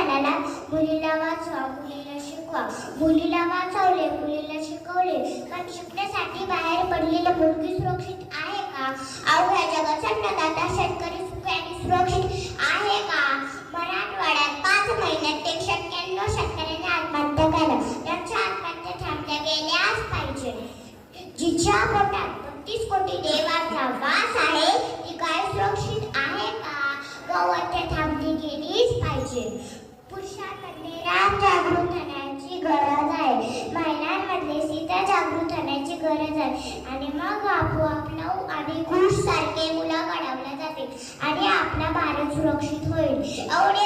म्हणाला, मुलीला वाचवा, मुलीला शिकवा. मुलीला वाचवले, मुलीला शिकवले, पण शिकण्यासाठी बाहेर पडलेली मुलगी सुरक्षित आहे का? अवघ्या जगाचा अन्नदाता शेतकरी सुखी सुरक्षित आहे का? मराठवाड्यात 5 महिन्यात 96 शेतकऱ्यांनी आत्महत्या केल्या. त्यांच्या आत्महत्या थांबल्या गेल्याच पाहिजे. जिच्या पोटात 32 कोटी देवाचा वास आहे, ती काय सुरक्षित आहे का? गौहत्या थांबली गेलीच पाहिजे. पुरुषांमध्ये राम जागृत होण्याची गरज आहे, महिलांमध्ये सीता जागृत होण्याची गरज आहे. आणि मग आपोआप लव आणि कुश सारखे मुलं घडवल्या जातील आणि आपला भारत सुरक्षित होईल. एवढे